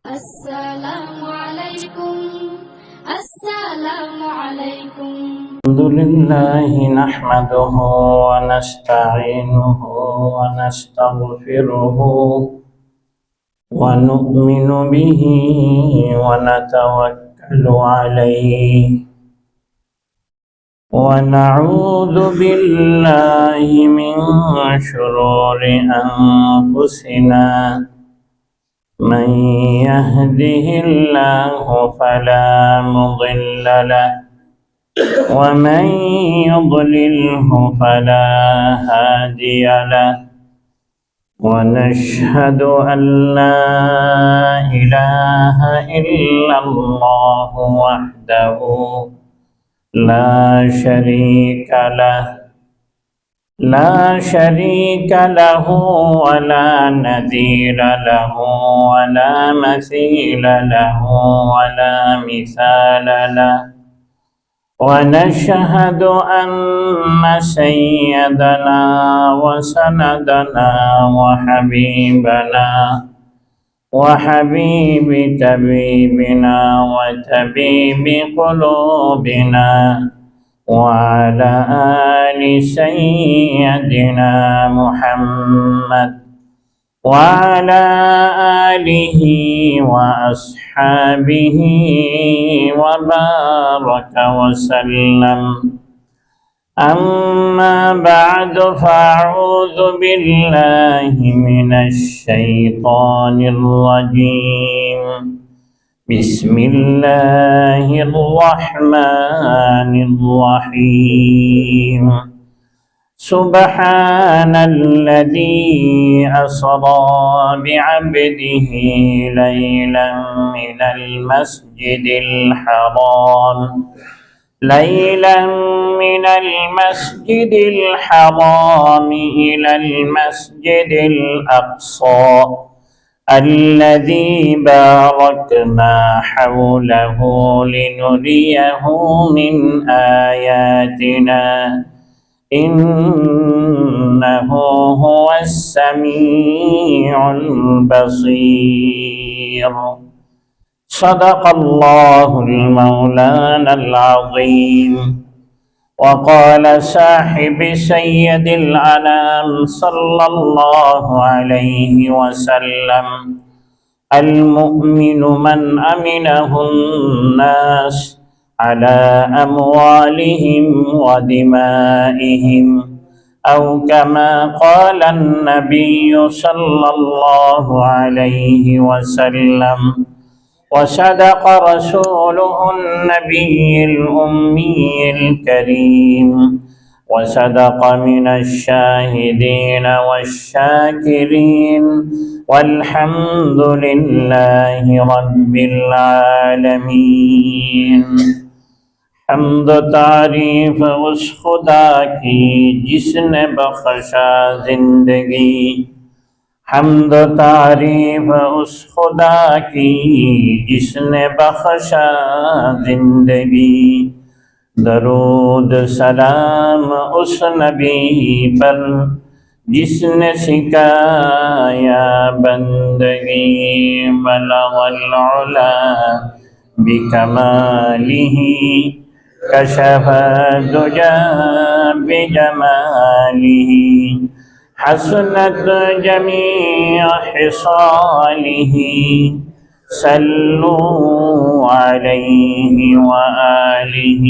السلام عليكم. السلام عليكم. الحمد لله نحمده ونستعينه ونستغفره ونؤمن به ونتوكل عليه ونعوذ بالله من شرور أنفسنا. من يهده الله فلا مضل له ومن يضلله فلا هادي له، ونشهد أن لا إله إلا الله وحده لا شريك له ولا نذير له ولا مثيل له ولا مثال له. ونشهد أن سيدنا وسندنا وحبيب طبيبنا وطبيب قلوبنا وعلى آل سيدنا محمد وعلى آله وأصحابه وبارك وسلم. أما بعد فأعوذ بالله من الشيطان الرجيم. بسم الله الرحمن الرحيم. سبحان الذي أسرى بعبده ليلا من المسجد الحرام إلى المسجد الأقصى الذي باركنا حوله لنريه من آياتنا إنه هو السميع البصير. صدق الله المولانا العظيم. وقال صاحب سيد الأنام صلى الله عليه وسلم: المؤمن من أمنه الناس على أموالهم ودمائهم، أو كما قال النبي صلى الله عليه وسلم. وصدق رسوله النبي الأمي الكريم، وصدق من الشاهدين والشاكرين، والحمد لله رب العالمين। حمد تعریف اس خدا کی جس نے بخشا زندگی، حمد تعریف اس خدا کی جس نے بخشا زندگی، درود سلام اس نبی پر جس نے سکھایا بندگی، بلغ العلا بکمالہ کشف الدجى بجماله، حسنت جميع خصاله، صلوا عليه وآله۔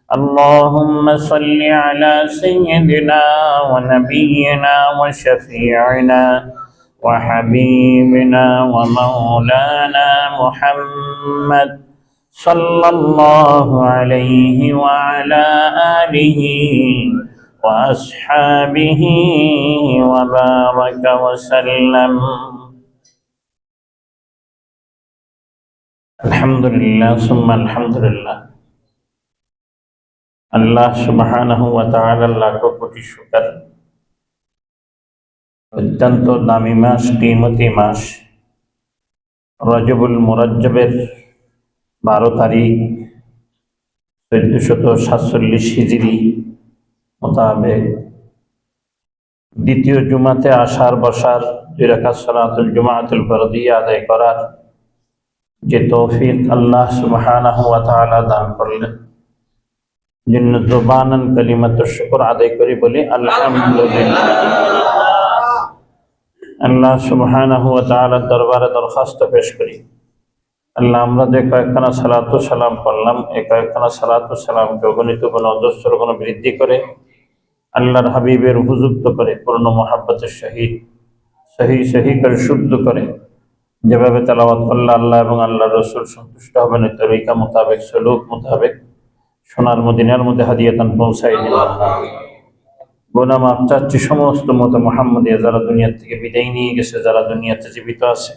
اللهم صل على سيدنا ونبينا وشفيعنا وحبيبنا ومولانا محمد صلى الله عليه وعلى آله وأصحابه وبارك وسلم۔ আলহামদুলিল্লাহ সুম্মা আলহামদুলিল্লাহ। আল্লাহ সুবহানাহু ওয়া তাআলার লাখো কোটি শুকর। অত্যন্ত দামি মাস, কিমতি মাস রজবুল মুরাজ্জবের 12 তারিখ 1447 হিজরি মোতাবেক দ্বিতীয় জুমাতে আসার বসার 2 রাকাত সালাতুল জুমাতুল ফরদিয়া আদায় করার যে তৌফিক আল্লাহ সুবহানাহু ওয়া তাআলা দান করলেন, জন্য জবানান কালিমাতুশ শুকর আদায় করি বলি আলহামদুলিল্লাহ। আল্লাহ সুবহানাহু ওয়া তাআলার দরবারে দরখাস্ত পেশ করি, আল্লাহ আমরা যে কয়েকখানা সালাতু সালাম পড়লাম, এই কয়েকখানা সালাতু সালামকে অগণিত গুণ অজস্র গুণ বৃদ্ধি করে আল্লাহর হাবিবের উপযুক্ত করে পূর্ণ মহাব্বতের সহিত সহি করে শুদ্ধ করে যেভাবে তেলাওয়াত করলে আল্লাহ এবং আল্লাহর রাসূল সন্তুষ্ট হবেন, এই তরিকা মোতাবেক সলুক মোতাবেক সোনার মদিনার মধ্যে হাদিয়াতান পৌঁছাই দিন। গুনাহ মাফ চাচ্ছি সমস্ত মত মুহাম্মদিয়া যারা দুনিয়া থেকে বিদায় নিয়ে গেছে, যারা দুনিয়াতে জীবিত আছে,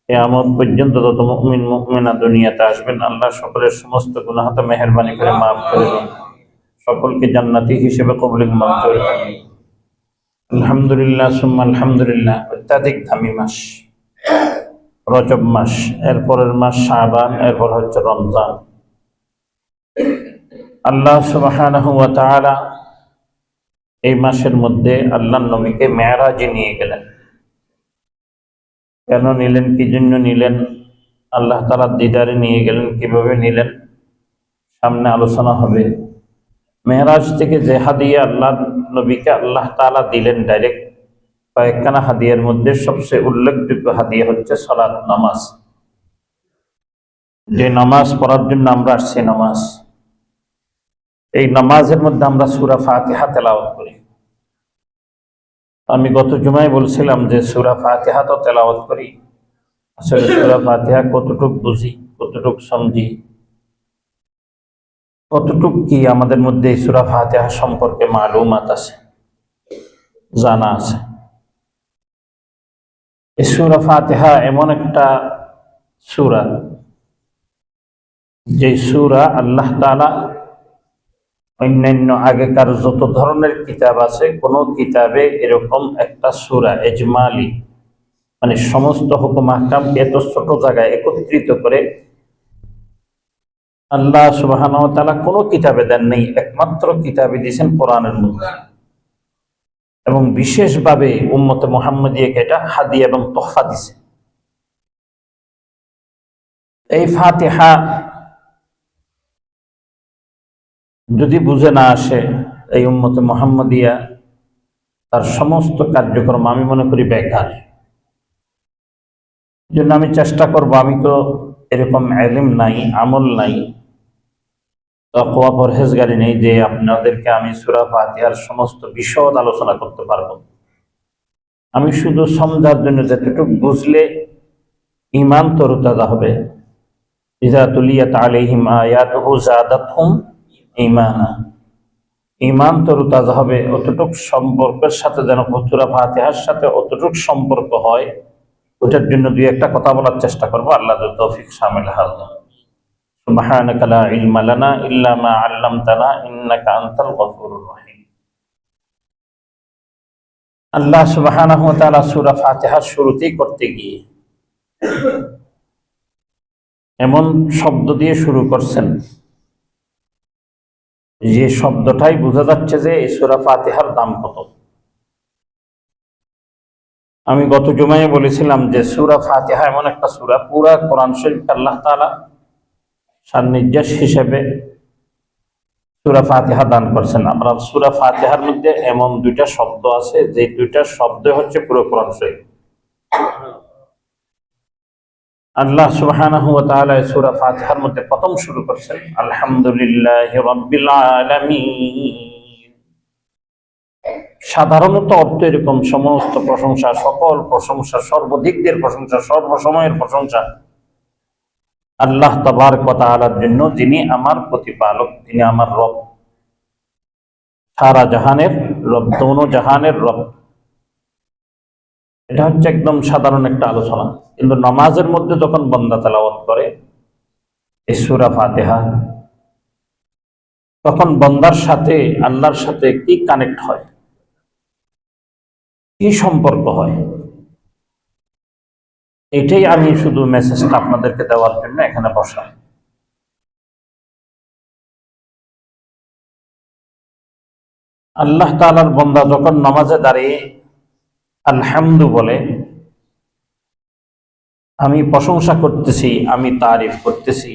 কিয়ামত পর্যন্ত যত মুমিন মুমিনা দুনিয়াতে আসবেন, আল্লাহ সকলের সমস্ত গুনাহ তো মেহেরবানি করে মাফ করে দিন, সকলকে জান্নাতি হিসেবে কবুল মঞ্জুর করুন। আলহামদুলিল্লাহ সুম্মা আলহামদুলিল্লাহ। অত্যাধিক দামি মাস রজব মাস, এরপরের মাস শাবান, এরপর হচ্ছে রমজান। আল্লাহ সুবহানাহু ওয়া তাআলা এই মাসের মধ্যে আল্লাহর নবীকে মেরাজে নিয়ে গেলেন। কেন নিলেন, কি জন্য নিলেন, আল্লাহ তাআলা দিদারে নিয়ে গেলেন, কিভাবে নিলেন, সামনে আলোচনা হবে। মেরাজ থেকে যে হাদিয়া আল্লাহ নবীকে আল্লাহ তাআলা দিলেন ডাইরেক্ট, কয়েকখানা হাদিয়ার মধ্যে সবচেয়ে উল্লেখযোগ্য হাদিয়া হচ্ছে সালাত, নামাজ। যে নামাজ পড়ার জন্য আমরা আসছি, নামাজ, এই নামাজের মধ্যে আমরা সূরা ফাতিহা তেলাওয়াত করি। আমি গত জুমায় বলছিলাম যে সূরা ফাতিহা তো তেলাওয়াত করি, আসলে সূরা ফাতিহা কতটুক বুঝি, কতটুক সমঝি, কতটুক কি আমাদের মধ্যে এই সূরা ফাতিহা সম্পর্কে মালুমাত আছে, জানা আছে। এই সূরা ফাতিহা এমন একটা সূরা, যে সূরা আল্লাহ তাআলা অন্যান্য আগেকার যত ধরনের কিতাব আছে, কোন কিতাবে এরকম একটা সূরা ইজমালি, মানে সমস্ত হুকুম আহকামকে এত ছোট জায়গায় একত্রিত করে আল্লাহ সুবহানাহু ওয়া তাআলা কোন কিতাবে দেন নেই, একমাত্র কিতাবে দিয়েছেন কোরআনের মধ্যে। এবং বিশেষভাবে উম্মতে মুহাম্মদিয়াকে এটা হাদিয়া এবং তোহফা দিছে। এই ফাতিহা যদি বুঝে না আসে এই উম্মতে মুহাম্মদিয়া, তার সমস্ত কার্যক্রম আমি মনে করি বেকার। জন্য আমি চেষ্টা করব, আমি তো এরকম ইলম নাই, আমল নাই, তাকওয়া পরহেজগারি নেই যে আপনাদেরকে আমি সূরা ফাতিহার সমস্ত বিশদ আলোচনা করতে পারবো। আমি শুধু সমঝার জন্য যতটুকু বুঝলে ঈমান তরতাজা হবে। ইযা তুলিয়াত আলাইহিম আয়াতুহু যাদাতহুম ঈমানা, ঈমান তরতাজা হবে, অতটুক সম্পর্কের সাথে যেন সূরা ফাতিহার সাথে অতটুক সম্পর্ক হয়, ওটার জন্য দুই একটা কথা বলার চেষ্টা করব। আল্লাহ তৌফিক শামিল হোক। সুবহানাকা লা ইলমা লানা ইল্লা মা আল্লামতানা ইন্নাকা আনতাল গফুরুর রহিম। আল্লাহ সুবহানাহু ওয়া তাআলা সূরা ফাতিহার শুরুতেই করতে গিয়ে এমন শব্দ দিয়ে শুরু করছেন যে শব্দটাই বোঝা যাচ্ছে যে এই সূরা ফাতিহার দাম কত। আমি গত জুমায় বলেছিলাম যে সূরা ফাতিহা এমন একটা সূরা, পুরা কোরআন শরীফ আল্লাহ তাআলা সান্নিধ্যাস হিসেবে সূরা ফাতিহা দান করছেন। আমরা সূরা ফাতিহার মধ্যে এমন দুইটা শব্দ আছে, যে দুইটা শব্দ হচ্ছে পুরো কোরআন শরীফ। আল্লাহ সুবহানাহু ওয়া তাআলা সূরা ফাতিহার মধ্যে প্রথম শুরু করছেন আলহামদুলিল্লাহি রাব্বিল আলামিন। সাধারণত অর্থ এরকম, সমস্ত প্রশংসা, সকল প্রশংসা, সর্বদিকদের প্রশংসা, সর্বসময়ের প্রশংসা আল্লাহ তাবারক ওয়া তাআলার জন্য, যিনি আমার প্রতিপালক, তিনি আমার রব, সারা জাহানের রব, দোনো জাহানের রব। এটা হচ্ছে একদম সাধারণ একটা আলোচনা। কিন্তু নামাজের মধ্যে যখন বান্দা তেলাওয়াত করে এই সূরা ফাতিহা, তখন বান্দার সাথে আল্লাহর সাথে কি কানেক্ট হয়, কি সম্পর্ক হয়, এটাই আমি শুধু মেসেজটা আপনাদেরকে দেওয়ার জন্য এখানে বসা। আল্লাহ তাআলার বান্দা যখন নামাজে দাঁড়িয়ে আলহামদু বলে, আমি প্রশংসা করতেছি, আমি তারিফ করতেছি,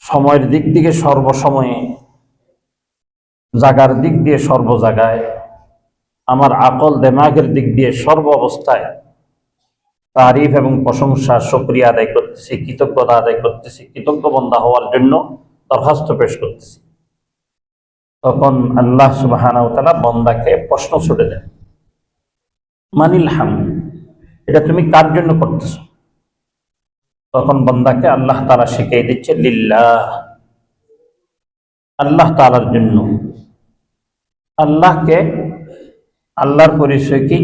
সময়ের দিক থেকে সর্বসময়ে, জাগার দিক দিয়ে সর্ব জায়গায়, আমার আকল দেমাগের দিক দিয়ে সর্ব অবস্থায় তারিফ এবং প্রশংসা শুকরিয়া আদায় করতেছি, কৃতজ্ঞতা আদায় করতেছি, কৃতজ্ঞ বান্দা হওয়ার জন্য দরখাস্ত পেশ করতেছি। তখন আল্লাহ সুবহানাহু ওয়া তাআলা বান্দাকে প্রশ্ন ছুড়ে দেন, মানিল হামদ, এটা তুমি কার জন্য করতেছো? তখন বান্দাকে আল্লাহ তাআলা শিখিয়ে দিচ্ছে লিল্লাহ, আল্লাহ তাআলার জন্য। আল্লাহকে, আল্লাহর পরিচয় কি?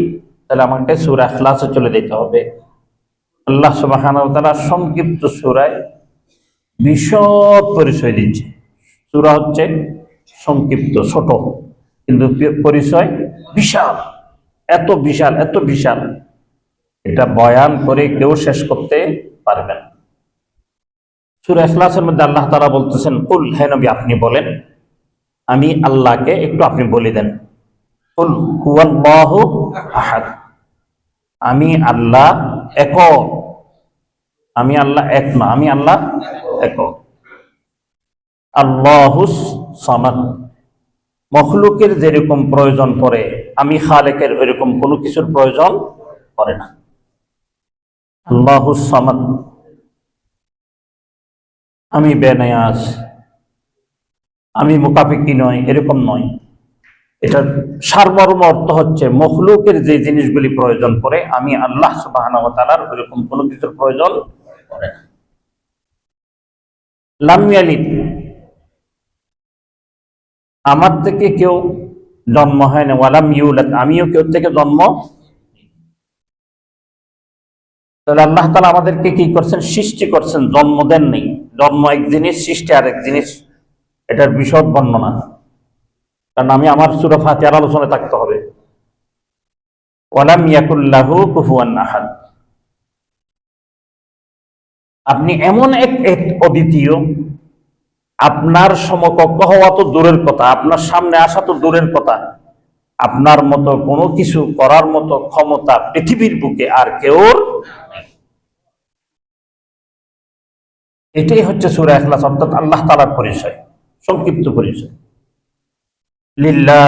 তাহলে আমাকে সূরা ইখলাসে চলে যেতে হবে। আল্লাহ সুবহানাহু ওয়া তাআলা সংক্ষিপ্ত সূরায় বিশদ পরিচয় দিচ্ছে। সূরা হচ্ছে সংক্ষিপ্ত, ছোট, কিন্তু পরিচয় বিশাল, এত বিশাল, এত বিশাল, এটা বয়ান করে কেউ শেষ করতে পারবে না। সূরা ইখলাসের মধ্যে আল্লাহ তাআলা বলতেছেন, কুল, হে নবী আপনি বলেন, আমি আল্লাহকে একটু আপনি বলে দেন, কুল হুয়াল্লাহু আহাদ, আমি আল্লাহ একক, আমি আল্লাহ এক না, আমি আল্লাহ একক। আল্লাহুস সামাদ, মখলুকের যেরকম প্রয়োজন পড়ে আমি খালেকের ওইরকম কোনো কিছুর প্রয়োজন পড়ে না। আল্লাহুস সামাদ, আমি বেনায়াজ, আমি মুকাফিকি নয়, এরকম নয়। এটার সারমর্ম অর্থ হচ্ছে মখলুকের যে জিনিসগুলি প্রয়োজন পড়ে আমি আল্লাহ সুবহানাহু ওয়া তাআলার ওইরকম কোনো কিছুর প্রয়োজন পড়ে না। লাম ইয়ালিদ, আমার থেকে কেউ জন্ম হয় না, ওয়ালাম ইউলাদ, আমিও কেউ থেকে জন্ম। তাহলে আল্লাহ তাআলা আমাদেরকে কি করছেন? সৃষ্টি করছেন, জন্ম দেন নেই। জন্ম এক জিনিস, সৃষ্টি আরেক জিনিস, এটার বিশদ বর্ণনা, কারণ আমি আমার সূরা ফাতিহার আলোচনায় থাকতে হবে। ওয়ালাম ইয়াকুল লাহু কুফুয়ান আহাদ, আপনি এমন এক অদ্বিতীয়, আপনার সমকক্ষ হওয়া তো দূরের কথা, আপনার সামনে আসা তো দূরের কথা, আপনার মতো কোনো কিছু করার মতো ক্ষমতা পৃথিবীর বুকে আর কেউ নেই। এটাই হচ্ছে সূরা ইখলাস, অর্থাৎ আল্লাহ তাআলার পরিচয়, সংক্ষিপ্ত পরিচয়। লিল্লাহ,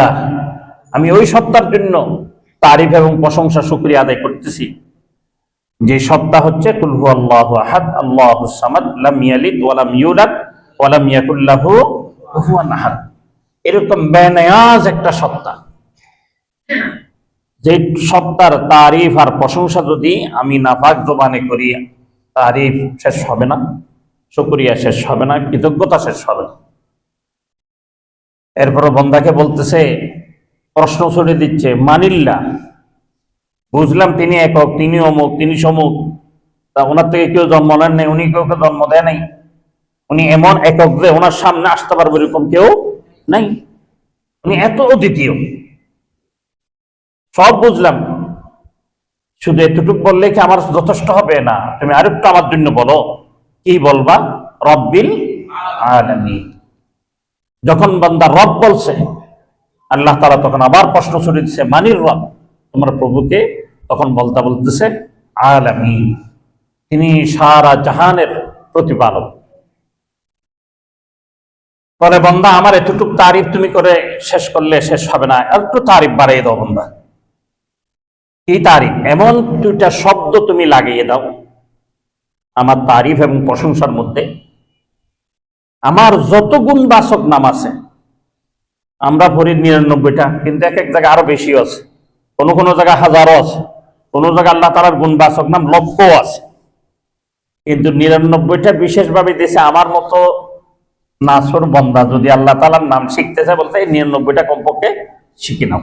আমি ওই সত্তার জন্য তারিফ এবং প্রশংসা শুকরিয়া আদায় করতেছি, যে সত্তা হচ্ছে কুল হুয়াল্লাহু আহাদ আল্লাহুস সামাদ লাম ইয়ালিদ ওয়া লাম ইউলাদ ওয়া লাম ইয়াকুল লাহু কুফুয়ান আহাদ। এরকম বেনায়াজ একটা সত্তা, যে সত্তার তারিফ আর প্রশংসা যদি আমি নাপাক জবানে করি, তারিফ শেষ হবে না, শুকরিয়া শেষ হবে না, কৃতজ্ঞতা শেষ হবে না। এরপর বান্দাকে বলতেছে, প্রশ্ন ছুড়ে দিচ্ছে, মানিল্লাহ, বুঝলাম তিনি একক, তিনি অমুক, তিনি সমুক, তা ওনার থেকে কেউ জন্ম নেন নাই, উনি কেউ জন্ম দেয় নাই, উনি এমন একক যে ওনার সামনে আসতে পারবে এরকম কেউ নাই, উনি এত অদ্বিতীয়। সব বুঝলাম, শুধু এতটুকু বললে কি আমার যথেষ্ট হবে? না, তুমি আরেকটু আমার জন্য বলো। কি বলবা? রব্বিল আলামিন। যখন বান্দা রব বলছে, আল্লাহ তাআলা তখন আবার প্রশ্ন ছুড়ে দিচ্ছে, মানির রব, তোমার প্রভুকে? তখন বলতেছে আলামিন, তিনি সারা জাহানের প্রতিপালক। বলে বান্দা, আমার এতটুকু তারিফ তুমি করে শেষ করলে শেষ হবে না, একটু তারিফ বাড়িয়ে দাও বান্দা। কি তারিফ? এমন দুইটা শব্দ তুমি লাগিয়ে দাও আমার তারিফ এবং প্রশংসার মধ্যে। আমার যত গুণবাচক নাম আছে, আমরা পড়ি 99টা, কিন্তু এক এক জায়গায় আরো বেশি আছে, কোন কোন জায়গায় হাজারও আছে, কোন জায়গায় আল্লাহ তাআলার গুণবাচক নাম লক্ষও আছে, কিন্তু 99টা বিশেষভাবে দিয়েছে। আমার মতো নাসর বান্দা যদি আল্লাহ তাআলার নাম শিখতে চায়, বলতে এই 99টা কমপক্ষে শিখে নাও।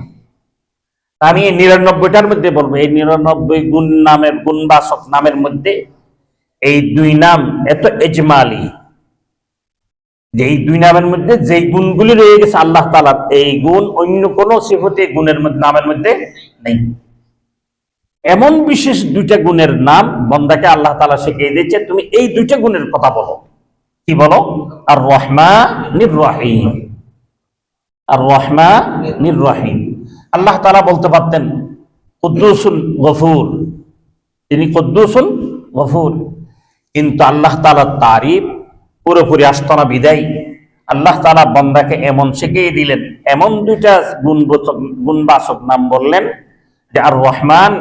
আমি এই 99টার মধ্যে বলবো, এই 99 গুণ নামের, গুণবাচক নামের মধ্যে এই দুই নাম এত ইজমালি, যে এই দুই নামের মধ্যে যেই গুণগুলি রয়ে গেছে আল্লাহ তাআলার, এই গুণ অন্য কোন সিফতে গুণের মধ্যে, নামের মধ্যে নেই। এমন বিশেষ দুইটা গুণের নাম বান্দাকে আল্লাহ তাআলা শিখিয়ে দিয়েছে, তুমি এই দুইটা গুণের কথা বলো। কি বলো? আর রহমানির রহিম, আর রহমানির রহিম। আল্লাহ তাআলা বলতে পারতেন কুদ্দুসুল গফুর, তিনি কুদ্দুসুল গফুর, কিন্তু আল্লাহ তাআলার তারিফ পুরোপুরি আসতো না বিদায় আল্লাহ তাআলা বান্দাকে এমন শিখিয়ে দিলেন, এমন দুইটা গুণবাচক নাম বললেন যে আর রহমান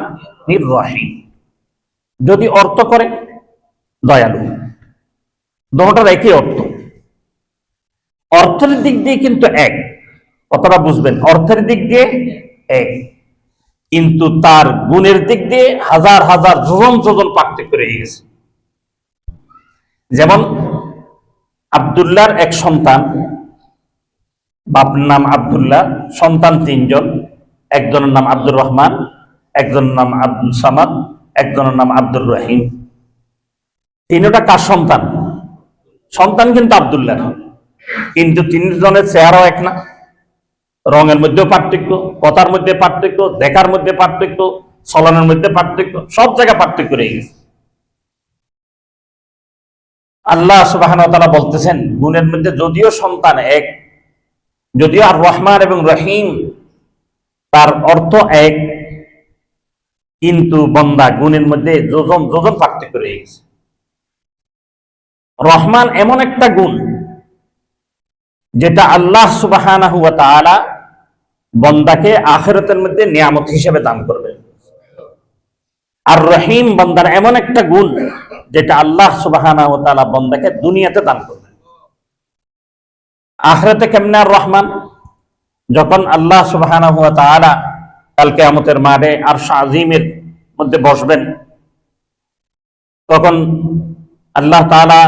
নির রহিম। যদি অর্থ করে দয়ালু, দুটোটার একই অর্থ, অর্থের দিক দিয়ে কিন্তু এক, কতটা বুঝবেন, অর্থের দিক দিয়ে এক, কিন্তু তার গুণের দিক দিয়ে হাজার হাজার যোজন যোজন পার্থক্য রয়ে গেছে। যেমন আব্দুল্লাহর এক সন্তান, বাপের নাম আব্দুল্লাহ, সন্তান তিনজন, একজনের নাম আব্দুর রহমান, একজনের নাম আব্দুল সামাদ, একজনের নাম আব্দুর রহিম। তিনটা কার সন্তান? সন্তান কিন্তু আব্দুল্লাহ, কিন্তু তিনজনের চেহারাও এক না, রঙের মধ্যেও পার্থক্য, কথার মধ্যে পার্থক্য, দেখার মধ্যে পার্থক্য, চলনের মধ্যে পার্থক্য, সব জায়গায় পার্থক্য রয়ে গেছে। আল্লাহ সুবহানাহু ওয়া তাআলা বলতেছেন গুণের মধ্যে যদিও সন্তান এক, যদিও আর রহমান এবং রহিম তার অর্থ এক, কিন্তু বান্দা গুণের মধ্যে যোজন যোজন পার্থক্য রয়ে গেছে। রহমান এমন একটা গুণ যেটা আল্লাহ সুবহানাহু ওয়া তাআলা বান্দাকে আখিরাতের মধ্যে নিয়ামত হিসেবে দান করবে। আর রহিম বান্দার এমন একটা গুণ যেটা আল্লাহ সুবহানাহু ওয়া তাআলা বান্দাকে দুনিয়াতে দান করবে। আখিরাতে কেমনে আর রহমান? যখন আল্লাহ সুবহানাহু ওয়া তাআলা কাল কিয়ামতের মাঠে আরশ আজিমের মধ্যে বসবেন, তখন আল্লাহ তাআলা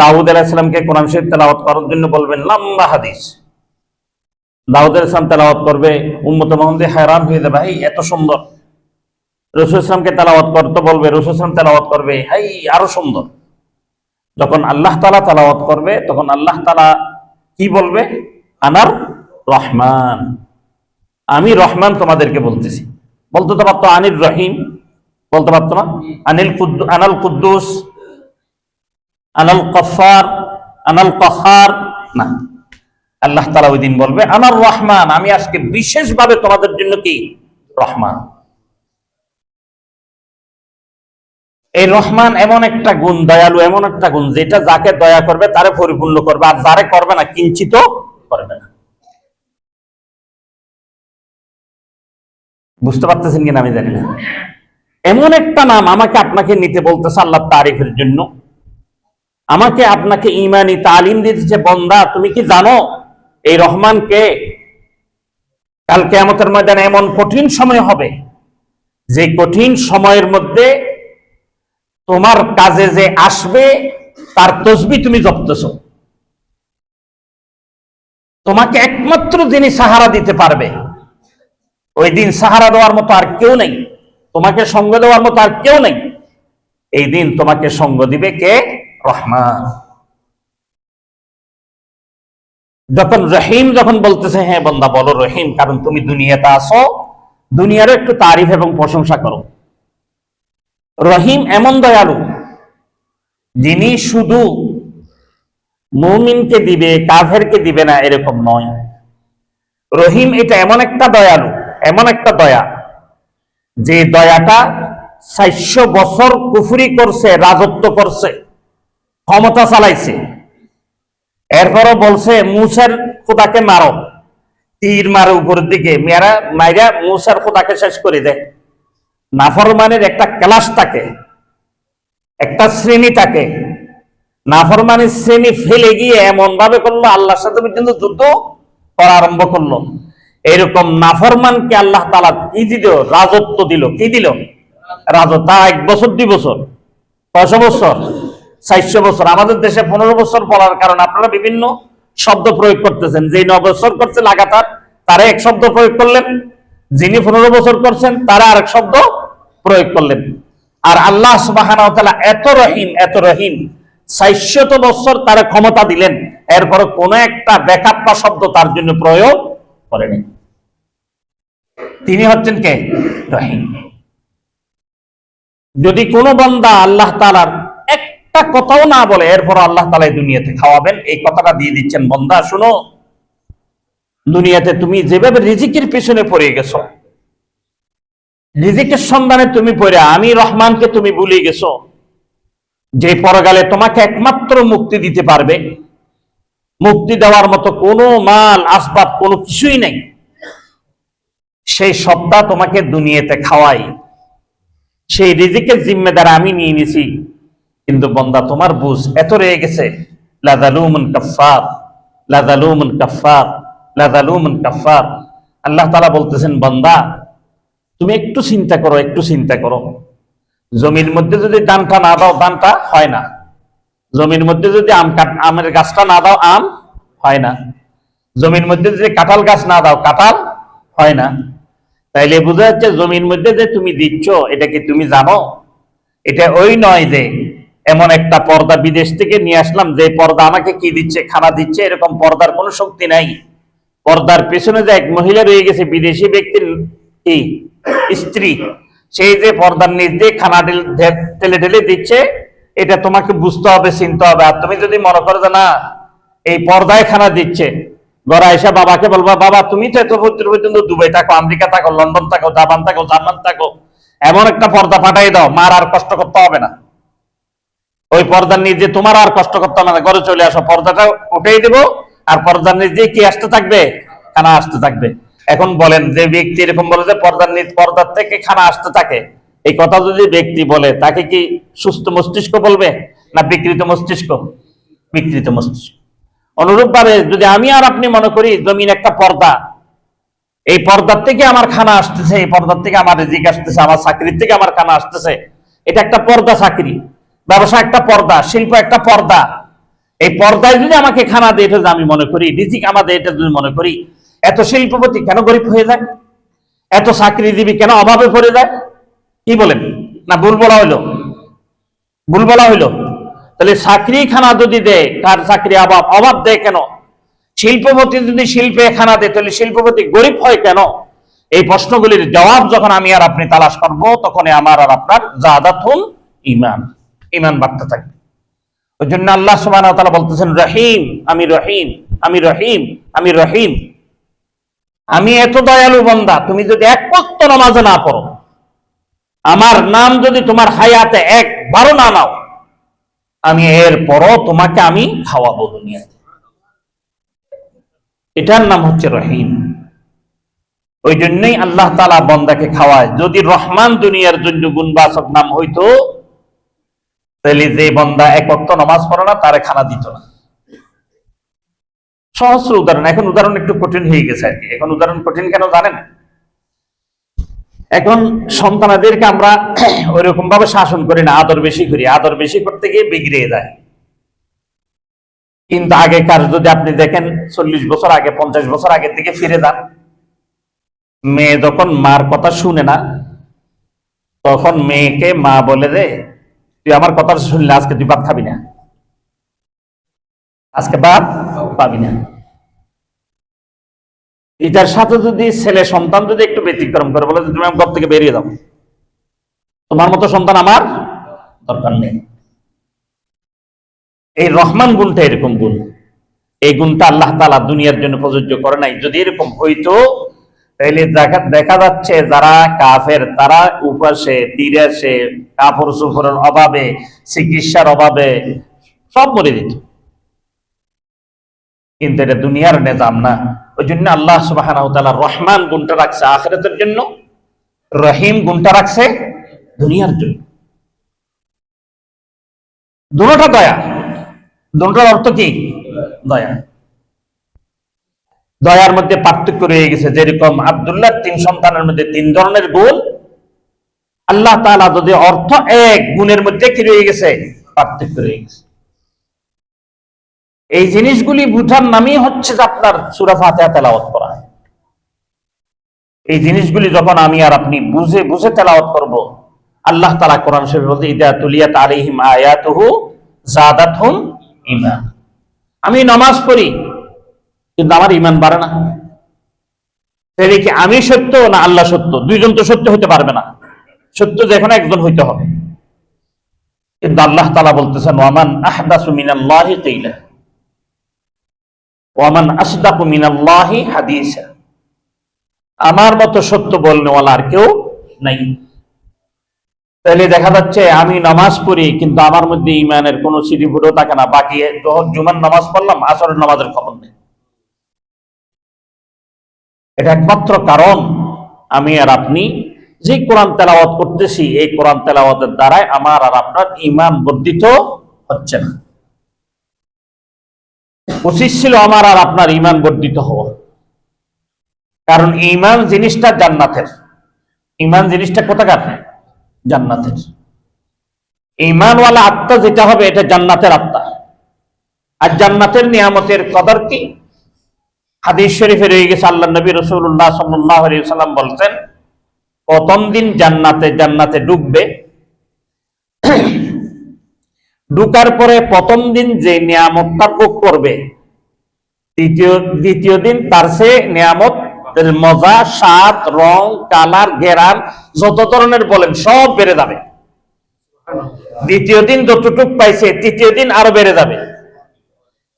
দাউদ আলাইহিস সালামকে কোরআন শরীফ তেলাওয়াত করার জন্য বলবেন, লম্বা হাদিস। দাউদ আলাইহিস সালাম তেলাওয়াত করবে, উম্মত মুহাম্মদী hayran হয়ে যাবে, ভাই এত সুন্দর। রাসূল সাল্লাল্লাহু আলাইহি ওয়াসাল্লামকে তেলাওয়াত করতে বলবে, রাসূল সাল্লাল্লাহু আলাইহি ওয়াসাল্লাম তেলাওয়াত করবে, হাই আরো সুন্দর। যখন আল্লাহ তাআলা তেলাওয়াত করবে, তখন আল্লাহ তাআলা কি বলবে? আনার রহমান, আমি রহমান তোমাদেরকে বলতেছি। বলতে তো পারতো আনির রহিম, বলতে পারতো না? আনাল কুদ্দুস, আনাল গফফার, আনাল কাহ্হার, না, আল্লাহ তাআলা ওই দিন বলবে আনার রহমান, আমি আজকে বিশেষভাবে তোমাদের জন্য কি রহমান। এই রহমান এমন একটা গুণ, দয়ালু এমন একটা গুণ যেটা যাকে দয়া করবে তারে পরিপূর্ণ করবে, আর যারে করবে না কিঞ্চিত করবে না। বুঝতে পারতেছেন কিনা আমি জানি না। এমন একটা নাম আমাকে আপনাকে নিতে বলতেছে আল্লাহ তারিফের জন্য, আমাকে আপনাকে ইমানি তালিম দিতেছে, বান্দা তুমি কি জানো এই রহমান কে? কাল কিয়ামতের ময়দানে এমন কঠিন সময় হবে, যে কঠিন সময়ের মধ্যে তোমার কাজে যে আসবে তার তসবিহ তুমি জপতেছো। তোমাকে একমাত্র যিনি সাহারা দিতে পারবে, ওই দিন সাহারা দেওয়ার মতো আর কেউ নেই, তোমাকে সঙ্গ দেওয়ার মতো আর কেউ নেই। এই দিন তোমাকে সঙ্গ দিবে কে? রহমান। যখন রহিম যখন বলতেছে, হ্যাঁ বান্দা বলো রহিম, কারণ তুমি দুনিয়াতে আসো, দুনিয়ারও একটু তারিফ এবং প্রশংসা করো। রহিম এমন দয়ালু যিনি শুধু মুমিনকে দিবে, কাফেরকে দিবে না এরকম নয়। রহিম এটা এমন একটা দয়ালু, এমন একটা দয়া, যে দয়াটা 400 বছর কুফরি করছে, রাজত্ব করছে, ক্ষমতা চালাইছে, এরপরও বলছে মুসার খোদাকে মারো, তীর মারো উপরের দিকে, মাইরা মুসার খোদাকে শেষ করে দেয়। নাফরমানের একটা ক্লাস থাকে, একটা শ্রেণী থাকে, নাফরমানের শ্রেণী ফেলে গিয়ে এমন ভাবে করলো আল্লাহর সাথে পর্যন্ত যুদ্ধ করা আরম্ভ করলো। এরকম নাফরমানকে আল্লাহ তাআলা কি দিল? রাজত্ব দিল। কি দিল? রাজত্ব। 1 বছর 2 বছর, 100 বছর, 400 বছর। আমাদের দেশে 15 বছর বলার কারণে আপনারা বিভিন্ন শব্দ প্রয়োগ করতেছেন। যে 9 বছর করছে লাগাতার, তারা এক শব্দ প্রয়োগ করলেন, যিনি 15 বছর করছেন তারা আরেক শব্দ প্রয়োগ করলেন। আর আল্লাহ সুবহানাহু ওয়া তাআলা এত রহিম, এত রহিম, 400 বছর তারা ক্ষমতা দিলেন, এরপর কোন একটা ব্যাকআপ শব্দ তার জন্য প্রয়োগ করেনি। তিনি হচ্ছেন কে? রহিম। যদি কোনো বান্দা আল্লাহ তাআলার একটা কথাও না বলে, এরপর আল্লাহ তাআলা এই দুনিয়াতে খাওয়াবেন, এই কথাটা দিয়ে দিচ্ছেন, বান্দা শুনো দুনিয়াতে তুমি যেভাবে রিজিকের পেছনে পড়ে গেছো, রিজিকের সন্ধানে তুমি পড়ে আমি রহমানকে তুমি ভুলে গেছো, যে পরকালে তোমাকে একমাত্র মুক্তি দিতে পারবে, মুক্তি দেওয়ার মতো কোনো মাল আসবাব কোনো কিছুই নেই, সেই সত্তা তোমাকে দুনিয়াতে খাওয়াই, সেই রিজিকের জিম্মেদার আমি নিয়ে নিছি। কিন্তু বন্দা তোমার বুঝ এত রয়ে গেছে, লাযালুমুন কাফফার, লাযালুমুন কাফফার, লাযালুমুন কাফফার। আল্লাহ তাআলা বলতেছেন, বান্দা তুমি একটু চিন্তা করো, একটু চিন্তা করো। জমির মধ্যে যদি দানটা না দাও, দানটা হয় না। জমির মধ্যে যদি আমের গাছটা না দাও, আম হয় না। জমির মধ্যে যদি কাঁঠাল গাছ না দাও, কাঁঠাল হয় না। তাইলে বোঝা যাচ্ছে জমির মধ্যে যে তুমি দিচ্ছ, এটা কি তুমি জানো? এটা ওই নয় যে এমন একটা পর্দা বিদেশ থেকে নিয়ে আসলাম, যে পর্দা আমাকে কি দিচ্ছে, খানা দিচ্ছে, এরকম পর্দার কোনো শক্তি নাই। পর্দার পেছনে যে এক মহিলা রয়ে গেছে, বিদেশি ব্যক্তির কি স্ত্রী, সেই যে পর্দার নিচ দিয়ে খানা ঢেলে ঢেলে দিচ্ছে, এটা তোমাকে বুঝতে হবে, চিনতে হবে। আর তুমি যদি মনে করো যে না, এই পর্দায় খানা দিচ্ছে, ঘরে এসে বাবাকে বলবা, বাবা তুমি তো এত পর্যন্ত দুবাই থাকো, আমেরিকা থাকো, লন্ডন থাকো, জাপান থাকো, জার্মান থাকো, এমন একটা পর্দা পাঠাই দাও, মার আর কষ্ট করতে হবে না। ওই পর্দার নিচে তোমার আর কষ্ট করতে হবে না, ঘরে চলে আসো, পর্দাটা উঠেই দেবো, আর পর্দার নিচে কি আসতে থাকবে, খানা আসতে থাকবে। এখন বলেন, যে ব্যক্তি এরকম বলে যে পর্দার থেকে খানা আসতে থাকে, এই কথা যদি ব্যক্তি বলে, তাকে কি সুস্থ মস্তিষ্ক বলবে না বিকৃত মস্তিষ্ক? বিকৃত মস্তিষ্ক। অনুরূপ ভাবে যদি আমি আর আপনি মনে করি জমিন একটা পর্দা, এই পর্দার থেকে আমার খানা আসতেছে, এই পর্দার থেকে আমার রিজিক আসতেছে, আমার চাকরির থেকে আমার খানা আসতেছে, এটা একটা পর্দা। চাকরি, ব্যবসা একটা পর্দা, শিল্প একটা পর্দা। এই পর্দায় যদি আমাকে খানা দেয়, এটা যদি আমি মনে করি রিজিক আমাদের, এটা যদি মনে করি, এত শিল্পপতি কেন গরিব হয়ে যায়? এত চাকরিজীবী কেন অভাবে পড়ে যায়? কি বলেন? না ভুল বলা হইলো? ভুল বলা হইলো? তাহলে চাকরি খানা যদি দেয়, কার চাকরি অভাব দেয় কেন? শিল্পপতি যদি শিল্পে খানা দেয়, তাহলে শিল্পপতি গরিব হয় কেন? এই প্রশ্নগুলির জবাব যখন আমি আর আপনি তালাশ করব, তখন আমার আর আপনার জাদাতুল ঈমান, ঈমান বাড়তে থাকবে। ওই জন্য আল্লাহ সুবহানাহু ওয়া তাআলা বলতেছেন, রহিম, আমি রহিম, আমি রহিম, আমি রহিম। আমি এত দয়ালু বান্দা, তুমি যদি এক ওয়াক্ত নামাজ না পড়ো, আমার নাম যদি তোমার হায়াতে একবারও না নাও, আমি এর পরও তোমাকে আমি খাওয়াবো দুনিয়াতে। এটার নাম হচ্ছে রহিম। ওই জন্যই আল্লাহ তাআলা বান্দাকে খাওয়ায়। যদি রহমান দুনিয়ার জন্য গুণবাচক নাম হইতো, তাহলে যে বান্দা এক ওয়াক্ত নামাজ পড়ে না, তারে খানা দিত না। সহস্র উদাহরণ। এখন উদাহরণ একটু কঠিন হয়ে গেছে আর কি। এখন উদাহরণ কঠিন কেন জানেন? এখন সন্তানদেরকে আমরা ওইরকম ভাবে শাসন করি না, আদর বেশি করি। আদর বেশি করতে গিয়ে বিগড়ে যায়। কিন্তু আগেকার যদি আপনি দেখেন, 40 বছর আগে, 50 বছর আগের দিকে ফিরে যান, মেয়ে যখন মার কথা শুনে না, তখন মেয়েকে মা বলে রে, তুই আমার কথা শুনলে আজকে তুই ভাত খাবি না, আজকে ভাত পাবি না। এটার সাথে যদি ছেলে সন্তান যদি একটু ব্যতিক্রম করে বলে, তুমি আমার ঘর থেকে বেরিয়ে যাও, তোমার মতো সন্তান আমার দরকার নেই। এই রহমান গুণটা এরকম গুণ। এই গুণটা আল্লাহ তাআলা দুনিয়ার জন্য প্রযোজ্য করে নাই। যদি এরকম হইতো, তাহলে দেখা যাচ্ছে যারা কাফের, তারা উপাসে, তিরাসে, কাপড় চোপড়ের অভাবে, চিকিৎসার অভাবে সব মরে দিত। কিন্তু এটা দুনিয়ার নিজাম না। ওই জন্য আল্লাহ সুবহানাহু ওয়া তাআলা রহমান গুণটা রাখছে আখিরাতের জন্য, রহিম গুণটা রাখছে দুনিয়ার জন্য। দুটোটা দয়া। দুটোটার অর্থ কি? দয়া। দয়ার মধ্যে পার্থক্য রয়ে গেছে। যেরকম আব্দুল্লাহ 3 সন্তানের মধ্যে 3 ধরনের গুণ, আল্লাহ তাআলা যদি অর্থ এক, গুণের মধ্যে কি রয়ে গেছে? পার্থক্য রয়ে গেছে। এই জিনিসগুলি বুঝার নামই হচ্ছে যে আপনার সূরা ফাতিহা তেলাওয়াত করা। এই জিনিসগুলি যখন আমি আর আপনি বুঝে বুঝে তেলাওয়াত করব, আল্লাহ তাআলা কোরআন শরীফে বলতে, ইদা তুলিয়াত আলাইহিম আয়াতুহু যাদাতহুম ঈমান। আমি নামাজ পড়ি, কিন্তু আমার ঈমান বাড়ে না। তাহলে কি আমি সত্য না আল্লাহ সত্য? দুইজন তো সত্য হতে পারবে না। সত্য যেখানে একজন হইতে হবে। কিন্তু আল্লাহ তাআলা বলতেছেন, ওয়ামান আহদাসু মিনাল্লাহি কিলা, ওয়ামান আসদাকু মিনাল্লাহি হাদিসা, আমার মতো সত্য বলনেওয়ালা আর কেউ নাই। তাহলে দেখা যাচ্ছে আমি নামাজ পড়ি কিন্তু আমার মধ্যে ইমানের কোনো সিঁড়ি ফুটেও থাকে না, বাকি জুমার নামাজ পড়লাম, আসরের নামাজের খবর নেই। এটা একমাত্র কারণ আমি আর আপনি যে কোরআন তেলাওয়াত করতেছি, এই কোরআন তেলাওয়াতের দ্বারাই আমার আর আপনার ঈমান বর্ধিত হচ্ছে না। উচিত ছিল আমার আর আপনার ঈমান বর্ধিত হওয়া, কারণ ঈমান জিনিসটা জান্নাতের। ঈমান জিনিসটা কোথাকার? জান্নাতের। ঈমানওয়ালা আত্মা যেটা হবে এটা জান্নাতের আত্মা। আর জান্নাতের নিয়ামতের কদর কি? হাদিস শরীফে রয়ে গেছে, আল্লাহ নবী রাসূলুল্লাহ সাল্লাল্লাহু আলাইহি ওয়াসাল্লাম বলছেন, প্রথম দিন জান্নাতে ঢুকবে, ঢুকার পরে প্রথম দিন যে নিয়ামতটা ভোগ করবে, দ্বিতীয় দিন তার সে নিয়ামত মজা, স্বাদ, রং, কালার, ঘেরান যত ধরনের বলেন সব বেড়ে যাবে। দ্বিতীয় দিন যতটুক পাইছে তৃতীয় দিন আরো বেড়ে যাবে,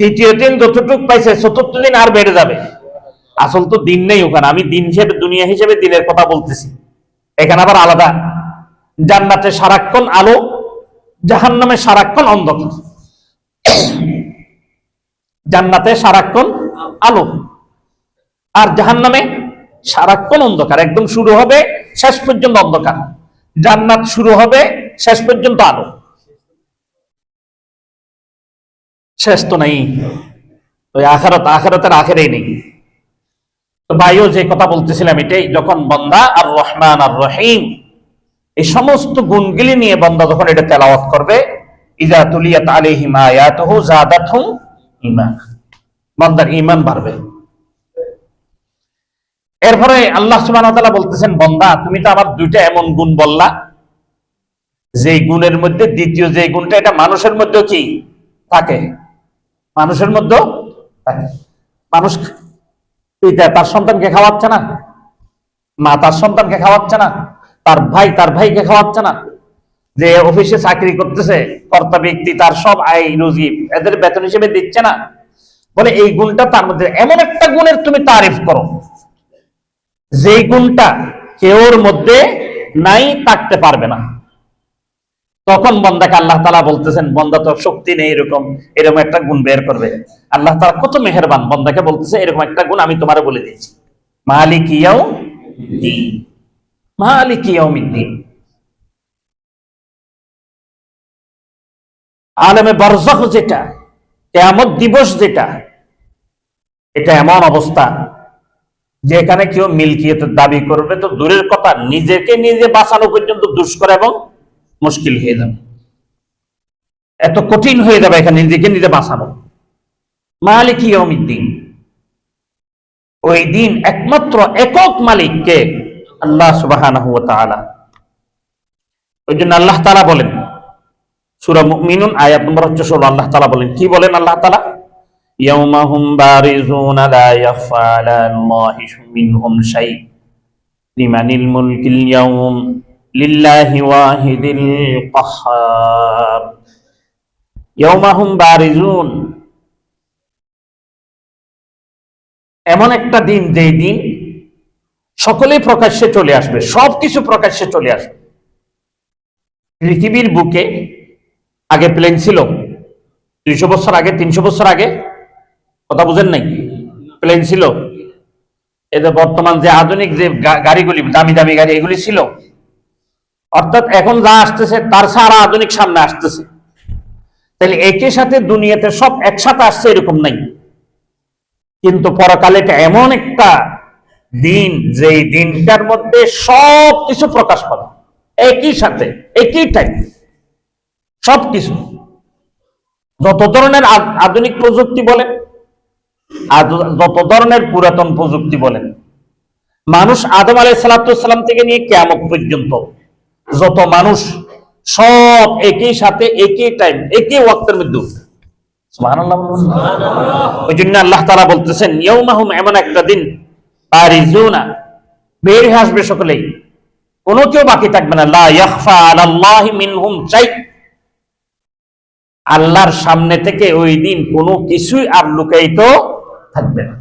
তৃতীয় দিন যতটুক পাইছে চতুর্থ দিন আর বেড়ে যাবে। আসল তো দিন নেই ওখানে, আমি দিন হিসেবে, দুনিয়া হিসেবে দিনের কথা বলতেছি। এখানে আবার আলাদা। জান্নাতে সারাক্ষণ আলো, জাহান্নামে সারাক্ষণ অন্ধকার। জান্নাতে সারাক্ষণ আলো আর জাহান্নামে সারাক্ষণ অন্ধকার। একদম শুরু হবে শেষ পর্যন্ত অন্ধকার। জান্নাত শুরু হবে শেষ পর্যন্ত আলো, শেষ তো নাই। ওই আখিরাতের আখেরেই নেই। তো ভাইও যে কথা বলতেছিলাম এটাই, যখন বান্দা আর রহমান আর রহিম এই সমস্ত গুণগুলি নিয়ে বান্দা যখন এটা তেলাওয়াত করবে, ইজা তুলিয়াত আলাইহিম আয়াতুহু যাদাতহুম ঈমানা, বান্দার ঈমান বাড়বে। এরপরে আল্লাহ সুবহানাহু ওয়া তাআলা বলতেছেন, বান্দা তুমি তো আমার দুইটা এমন গুণ বললা, যে গুণের মধ্যে দ্বিতীয় যে গুণটা এটা মানুষের মধ্যেও কি থাকে, মানুষের মধ্যেও থাকে। মানুষ পিতা তার সন্তানকে খাওয়াচ্ছে না, মা তার সন্তানকে খাওয়াচ্ছে না, তার ভাই তার ভাইকে খাওয়াচ্ছে না, যে অফিসে চাকরি করতেছে কর্তা ব্যক্তি তার সব আয় রুজি এদের বেতন হিসেবে দিচ্ছে না। বলে এই গুণটা তার মধ্যে, এমন একটা গুণের তুমি তারিফ করো যে গুণটা কেউর মধ্যে নাই, থাকতে পারবে না। তখন বান্দাকে আল্লাহ তাআলা বলতেছেন, বান্দা তো শক্তি নেই এরকম একটা গুণ বের করবে। আল্লাহ তাআলা কত মেহেরবান, বান্দাকে বলতেছে এরকম একটা গুণ আমি তোমারে বলে দিয়েছি, মালিক ইয়াউমিদ্দিন, মালিক ইয়াউমিদ্দিন। আলেমে বারজাখ যেটা, কিয়ামত দিবস যেটা, এটা এমন অবস্থা যেখানে কেউ মিল্কিয়তের দাবি করবে তো দূরের কথা, নিজেকে নিজে বাঁচানো পর্যন্ত দুষ্কর এবং মুশকিল হয়ে যাবে। এত কঠিন হয়ে যাবে এখানে নিজেকে নিজে বাঁচানো। মালিক ইয়াউমিদ্দিন, ওই দিন একমাত্র একক মালিককে, আল্লাহ সুবহানাহু ওয়া তাআলা। ওই জন্য আল্লাহ তাআলা বলেন সূরা মুমিনুন আয়াত নম্বর 16, আল্লাহ তাআলা বলেন, কি বলেন আল্লাহ তাআলা? ইয়াউমাহুম বারিজুনা লা ইয়াখফা আলাল্লাহি মিনহুম শাই লিমানিল মুলকিল ইয়াউম লিল্লাহি ওয়াহিদিল কাহ্হার। ইয়াউমাহুম বারিজুন, এমন একটা দিন যেই দিন সকলেই প্রকাশ্যে চলে আসবে, সবকিছু প্রকাশ্যে চলে আসবে। পৃথিবীর বুকে আগে প্লেন ছিল 200 বছর আগে, 300 বছর আগে, কথা বুঝেন নাই? প্লেন ছিল। এদের বর্তমান যে আধুনিক যে গাড়িগুলি, দামি দামি গাড়ি, এগুলি ছিল। অর্থাৎ এখন যা আসতেছে তার সারা আধুনিক সামনে আসতেছে। তাহলে একই সাথে দুনিয়াতে সব একসাথে আসছে এরকম নাই। কিন্তু পরকালে এটা এমন একটা দিন যে দিনটার মধ্যে সব কিছু প্রকাশ পাবে একই সাথে, একই টাইম। সবকিছু, যত ধরনের আধুনিক প্রযুক্তি বলেন, যত ধরনের পুরাতন প্রযুক্তি বলেন, মানুষ আদম আলাইহিস সালাম থেকে নিয়ে কিয়ামত পর্যন্ত যত মানুষ, সব একই সাথে একই টাইম একই ওয়াক্তের মধ্যে উঠবে। সুবহানাল্লাহ। ওই জন্য আল্লাহ তাআলা বলতেছেন, ইয়াউমাহুম, এমন একটা দিন, বারিজুনা, বের হয়ে আসবে সকলেই, কোনো কেউ বাকি থাকবে না। লা ইয়াখফা আলাল্লাহি মিনহুম শাই, আল্লাহর সামনে থেকে ওই দিন কোনো কিছুই আর লুকায়িত থাকবে না।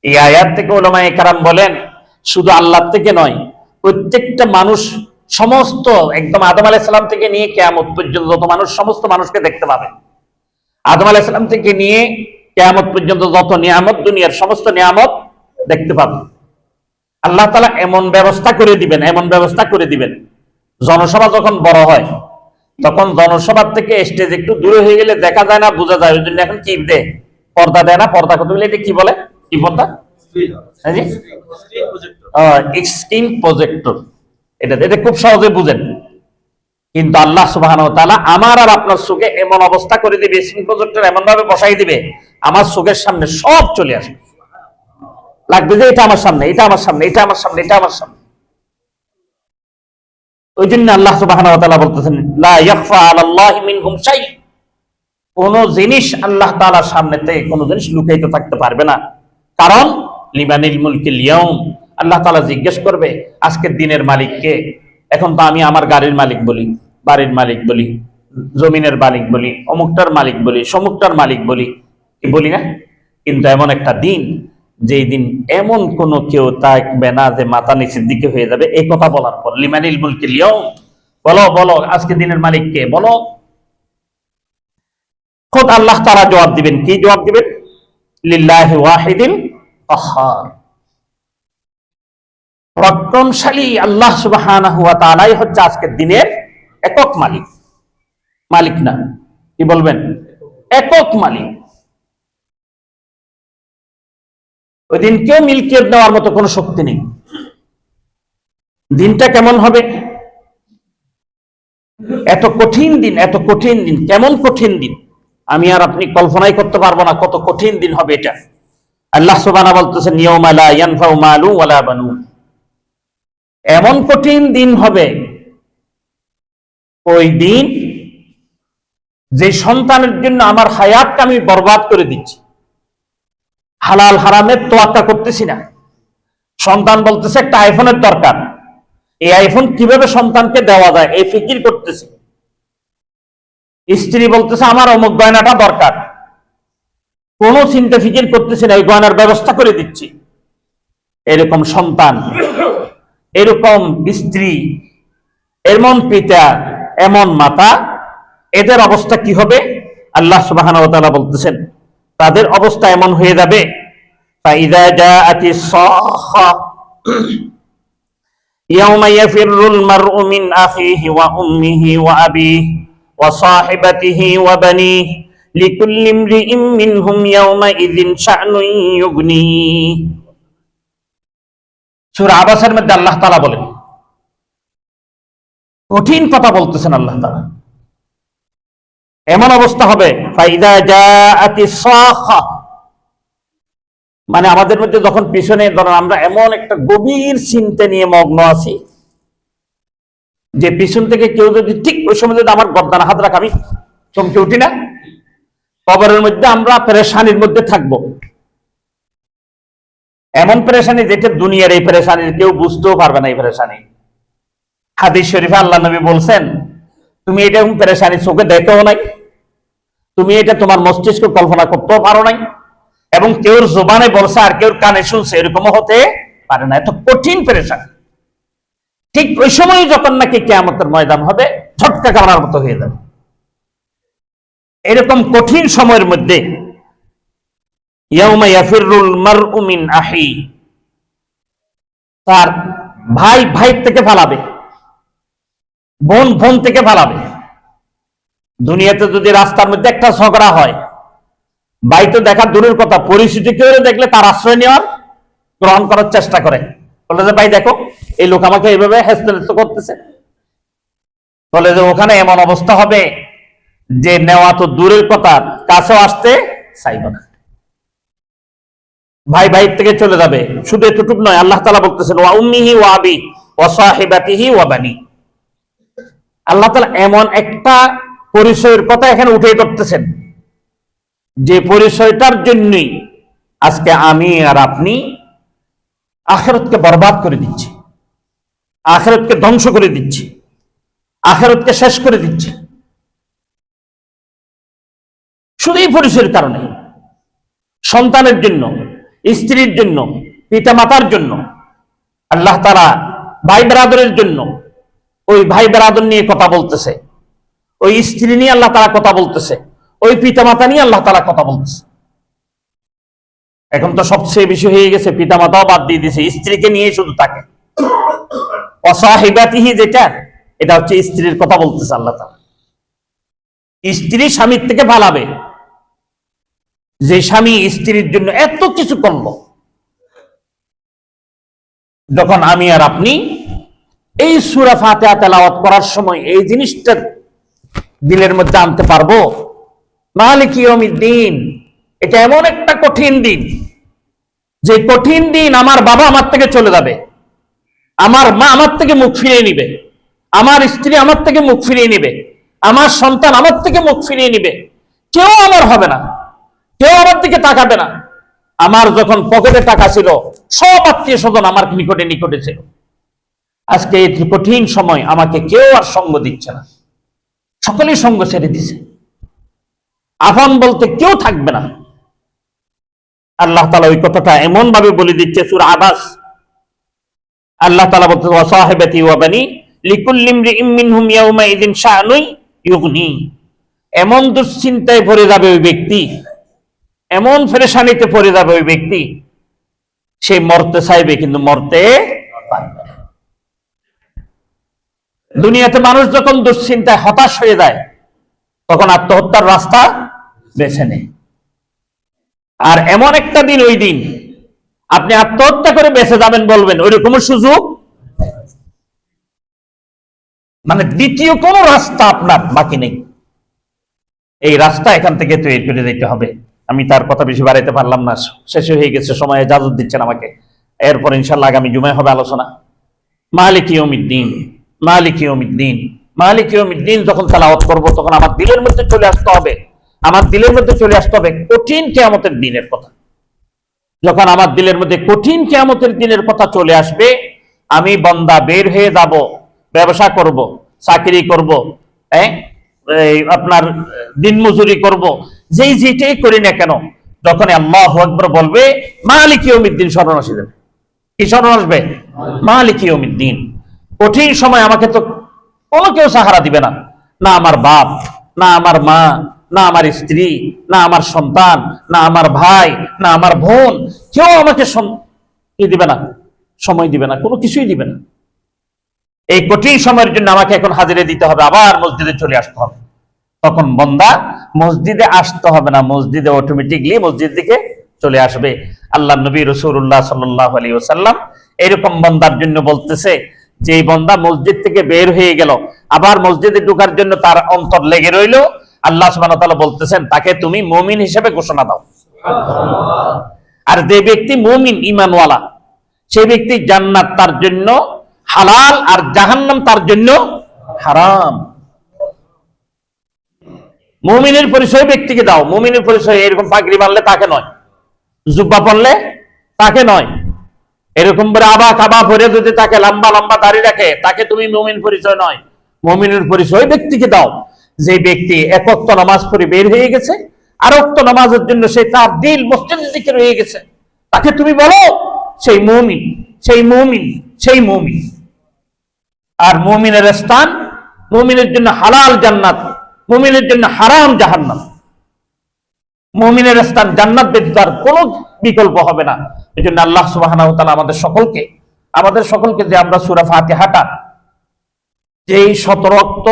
এই আয়াত থেকে উলামায়ে কেরাম বলেন শুধু আল্লাহ থেকে নয়, প্রত্যেকটা মানুষ, সমস্ত একদম আদম আলাইহিস সালাম থেকে নিয়ে কিয়ামত পর্যন্ত যত মানুষ, সমস্ত মানুষকে দেখতে পাবে। আদম আলাইহিস সালাম থেকে নিয়ে কিয়ামত পর্যন্ত যত নিয়ামত, দুনিয়ার সমস্ত নিয়ামত দেখতে পাবে। আল্লাহ তাআলা এমন ব্যবস্থা করে দিবেন, জনসভা যখন বড় হয় তখন জনসভা থেকে স্টেজ একটু দূরে হয়ে গেলে দেখা যায় না, বোঝা যায়। ওই জন্য এখন কি দেয়, পর্দা দেয় না। পর্দা কত বলে, এটা কি বলে, কি পর্দা? Screen projector. এটা খুব সহজে বুঝেন। কিন্তু আল্লাহ সুবহানাহু ওয়া তাআলা আমার আর আপনার চোখে এমন অবস্থা করে দিবে, স্ক্রিন প্রজেক্টর এমন ভাবে বসাই দিবে, আমার চোখের সামনে সব চলে আসবে। লাগবে যে এটা আমার সামনে, এটা আমার সামনে, এটা আমার সামনে, এটা আমার সামনে। ওই জন্য আল্লাহ সুবহানাহু ওয়া তাআলা বলতেছেন, লা ইয়াখফা আলাল্লাহি মিনহুম শাই। কোন জিনিস আল্লাহ তাআলার সামনেতে কোন জিনিস লুকায়িত থাকতে পারবে না। কারণ লিমানিল মুলকিল ইয়াউম, আল্লাহ তাআলা জিজ্ঞেস করবে আজকের দিনের মালিক কে? এখন তো আমি আমার গাড়ির মালিক বলি, বাড়ির মালিক বলি, জমিনের মালিক বলি, অমুকটার মালিক বলি, সমুকটার মালিক বলি, কি বলি না? কিন্তু এমন একটা দিন, যেই দিন এমন কোন কেউ থাকবে না যে মাথা নিচের দিকে হয়ে যাবে এই কথা বলার পর। লিমানিল মুলকিল ইয়াউম, বলো বলো আজকে দিনের মালিক কে, বলো। খোদ আল্লাহ তাআলা জবাব দিবেন। কি জবাব দিবেন? লিল্লাহি ওয়াহিদিল কাহ্হার। পরাক্রমশালী আল্লাহ সুবহানাহু ওয়া তাআলাই হচ্ছে আজকের দিনের একক মালিক। মালিক না, কি বলবেন? একক মালিক। ওই দিন কেউ মিল্কিয়ত নেওয়ার মতো কোনো শক্তি নেই। দিনটা কেমন হবে? এত কঠিন দিন, এত কঠিন দিন। কেমন কঠিন দিন আমি আর আপনি কল্পনাই করতে পারবো না, কত কঠিন দিন হবে এটা। আল্লাহ সুবহানাহু বলতেছেন, ইয়াউমা লা ইয়ানফাউ মালু ওয়ালা বানুন। এমন কঠিন দিন হবে ওই দিন, যে সন্তানের জন্য আমার হায়াতকে আমি বরবাদ করে দিচ্ছি, হালাল হারামের তোয়াক্কা করতেছি না। সন্তান বলতেছে একটা আইফোনের দরকার, এই আইফোন কিভাবে সন্তানকে দেওয়া যায় এই ফিকির করতেছি। স্ত্রী বলতেছে আমার অমুক গয়নাটা দরকার, কোনো চিন্তা ফিকির করতেছি না, এই গয়নার ব্যবস্থা করে দিচ্ছি। এরকম সন্তান, এরকম স্ত্রী, এমন পিতা, এমন মাতা, এদের অবস্থা কি হবে? আল্লাহ সুবহানাহু ওয়া তাআলা বলতেছেন তাদের অবস্থা এমন হয়ে যাবে, ফাইযা জাআতিস সাখা ইয়াউমা ইয়াফিরুল মারউ মিন আখিহি ওয়া উম্মিহি ওয়া আবিহি ওয়া সাহিবাতিহি ওয়া বানিহি লিকুল্লি ইমরিইম মিনহুম ইয়াউমা ইযিন শা'নুন ইউগনি। সূরা আবাসের মধ্যে আল্লাহ তাআলা বলেন, কঠিন কথা বলতেছেন আল্লাহ তাআলা। এমন অবস্থা হবে, ফাইদা জাআতিস সাখা, মানে আমাদের মধ্যে যখন পিছনে ধরেন আমরা এমন একটা গভীর চিন্তা নিয়ে মগ্ন আছি যে পিছন থেকে কেউ যদি ঠিক ওই সময় যদি আমার গর্দানে হাত রাখে আমি চমকে উঠি না? কবরের মধ্যে আমরা পেরেশানির মধ্যে থাকবো, এমন পেরেশানি যেটা দুনিয়ার এই পেরেশানি কেউ বুঝতেও পারবে না। এই পেরেশানি হাদিস শরীফে আল্লাহ নবী বলছেন, তুমি এটা পেরেশানি চোখে দেখেও নাই, তুমি এটা তোমার মস্তিষ্ক কল্পনা করতেও পারো নাই, এবং কেউর জবানে বলছে আর কেউর কানে শুনছে এরকমও হতে পারে না। এত কঠিন পেরেশানি। ঠিক ওই সময় যখন নাকি কিয়ামতের ময়দান হবে, ঝটকা কামার মতো হয়ে যাবে। এরকম কঠিন সময়ের মধ্যে ইয়াউমা ইয়াফিরুল মারউ মিন আহি, তার ভাই ভাই থেকে পালাবে, বোন বোন থেকে পালাবে। দুনিয়াতে যদি রাস্তার মধ্যে একটা ঝগড়া হয়, ভাই তো দেখা দূরের কথা, পরিস্থিতি কেউ দেখলে তার আশ্রয় নেওয়ার গ্রহণ করার চেষ্টা করে, বলে যে ভাই দেখো এই লোক আমাকে এইভাবে হেস্তনেস্ত করতেছে। বলে যে ওখানে এমন অবস্থা হবে যে নেওয়া তো দূরের কথা, কাছেও আসতে চাইবে না, ভাই ভাই থেকে চলে যাবে। শুধু এতটুকু নয়, আল্লাহ তাআলা বলতেছেন ওয়া উম্মিহি ওয়া আবি ওয়া সাহিবাতিহি ওয়া বানি। আল্লাহ তাআলা এমন একটা পরিচয়ের কথা এখানে উঠে করতেছেন যে পরিচয়টার জন্যই আজকে আমি আর আপনি আখিরাতকে বরবাদ করে দিচ্ছি, আখিরাতকে ধ্বংস করে দিচ্ছি, আখিরাতকে শেষ করে দিচ্ছি, শুধু এই পরিচয়ের কারণে। সন্তানের জন্য, স্ত্রীর জন্য, পিতা মাতার জন্য, আল্লাহ তাআলা ভাই ব্রাদারের জন্য, ওই ভাই ব্রাদার নিয়ে কথা বলতেছে, ওই স্ত্রী নিয়ে আল্লাহ তাআলা কথা বলতেছে, ওই পিতা মাতা নিয়ে আল্লাহ তাআলা কথা বলতেছে। এখন তো সবচেয়ে বেশি হয়ে গেছে পিতা মাতাও বাদ দিয়ে দিয়েছে, স্ত্রীকে নিয়ে শুধু তাকে অসাহিবাতিহি, যেটা এটা হচ্ছে স্ত্রীর কথা বলতেছে আল্লাহ তাআলা। স্ত্রী স্বামীর থেকে পালাবে, যে স্বামী স্ত্রীর জন্য এত কিছু করলো, যখন আমি আর আপনি এই সূরা ফাতিহা তেলাওয়াত করার সময় এই জিনিসটা দিলের মধ্যে আনতে পারবো, মালিক ইয়াউমিদ্দিন, এটা এমন একটা কঠিন দিন, যে কঠিন দিন আমার বাবা আমার থেকে চলে যাবে, আমার মা আমার থেকে মুখ ফিরিয়ে নিবে, আমার স্ত্রী আমার থেকে মুখ ফিরিয়ে নিবে, আমার সন্তান আমার থেকে মুখ ফিরিয়ে নিবে, কেউ আমার হবে না, কেউ আমার দিকে তাকাবে না। আমার যখন পকেটে টাকা ছিল, সব আত্মীয় স্বজন আমার নিকটে নিকটে ছিল। আজকে এই কঠিন সময় আমাকে কেউ আর সঙ্গ দিচ্ছে না, সকলেই সঙ্গ ছেড়ে দিছে, আপন বলতে কেউ থাকবে না। আল্লাহ তাআলা ওই কথাটা এমন ভাবে বলে দিচ্ছে সূরা আবাস, আল্লাহ তাআলা বলতে ওয়াসাহিবাতি ওয়া বানি লিকুল্লি ইমরিইম মিনহুম ইয়াউমাইযিন শাআনুন ইউগনি। এমন দুশ্চিন্তায় ভরে যাবে ওই ব্যক্তি, এমন পেরেশানিতে পড়ে যাবে ওই ব্যক্তি, সে মরতে চাইবে কিন্তু মরতে পারবে না। দুনিয়াতে মানুষ যখন দুশ্চিন্তায় হতাশ হয়ে যায়, তখন আত্মহত্যার রাস্তা বেছে নেয়। আর এমন একটা দিন, ওই দিন আপনি আত্মহত্যা করে বেঁচে যাবেন বলবেন, ওইরকম সুযোগ, মানে দ্বিতীয় কোন রাস্তা আপনার বাকি নেই। এই রাস্তা এখান থেকে তৈরি করে দিতে হবে। আমি তার কথা বেশি বাড়াইতে পারলাম না, শেষ হয়ে গেছে, সময় ইজাজত দিচ্ছেন আমাকে। এরপর ইনশাআল্লাহ আগামী জুমায় হবে আলোচনা। মালিক ইয়াউমিদ্দিন, মালিক ইয়াউমিদ্দিন, মালিক ইয়াউমিদ্দিন যখন তেলাওয়াত করব, তখন আমার দিলের মধ্যে চলে আসতে হবে, আমার দিলের মধ্যে চলে আসতে হবে কঠিন কিয়ামতের দিনের কথা। যখন আমার দিলের মধ্যে কঠিন কিয়ামতের দিনের কথা চলে আসবে, আমি বান্দা বের হয়ে যাব, ব্যবসা করব, চাকরি করব, আপনার দিন মজুরি করব, যেটাই করি না কেন, যখন আল্লাহু আকবার বলবে, মালিক ইয়াউমিদ্দিন স্মরণ আসবে। কি স্মরণ আসবে? মালিক ইয়াউমিদ্দিন। কঠিন সময় আমাকে তো কোনো কেউ সাহারা দিবে না, না আমার বাপ, না আমার মা, না আমার স্ত্রী, না আমার সন্তান, না আমার ভাই, না আমার বোন, কেউ আমাকে কি দিবে না, সময় দিবে না, কোনো কিছুই দিবে না। এই কঠিন সময়ের জন্য আমাকে এখন হাজিরা দিতে হবে, আবার মসজিদে চলে আসতে হবে। তখন বান্দা মসজিদে আসতে হবে না, মসজিদে অটোমেটিকলি মসজিদ দিকে চলে আসবে। আল্লাহ নবী রাসূলুল্লাহ সাল্লাল্লাহু আলাইহি ওয়াসাল্লাম এরকম বান্দার জন্য বলতেছে, যে এই বান্দা মসজিদ থেকে বের হয়ে গেল, আবার মসজিদে ঢোকার জন্য তার অন্তর লেগে রইল, আল্লাহ সুবহানাহু ওয়া তাআলা বলতেছেন, তাকে তুমি মুমিন হিসেবে ঘোষণা দাও। আর যে ব্যক্তি মুমিন, ঈমানওয়ালা, সেই ব্যক্তি জান্নাত তার জন্য হালাল আর জাহান্নাম তার জন্য হারাম। মুমিনের পরিচয় ব্যক্তিকে দাও। মুমিনের পরিচয় এরকম পাগড়ি বাঁধলে তাকে নয়, জুব্বা পরলে তাকে নয়, এরকম করে আবা কাবা ভরে যদি তাকে লম্বা লম্বা দাড়ি রাখে, তাকে তুমি মুমিন পরিচয় নয়। মুমিনের পরিচয় ব্যক্তিকে দাও, যে ব্যক্তি এক ওয়াক্ত নামাজ পড়ে বের হয়ে গেছে, আর ওয়াক্ত নামাজের জন্য সে তার দিল মসজিদের দিকে রয়ে গেছে, তাকে তুমি বলো সেই মুমিন, সেই মুমিন, সেই মুমিন। আর মুমিনের স্থান, মুমিনের জন্য হালাল জান্নাত, মুমিনের জন্য হারাম জাহান্নাম। মুমিনের স্থান জান্নাত ব্যতীত আর কোনো বিকল্প হবে না। এই জন্য আল্লাহ সুবহানাহু ওয়া তাআলা আমাদের সকলকে যে আমরা সূরা ফাতিহাটা, যেই 17 ওয়াক্ত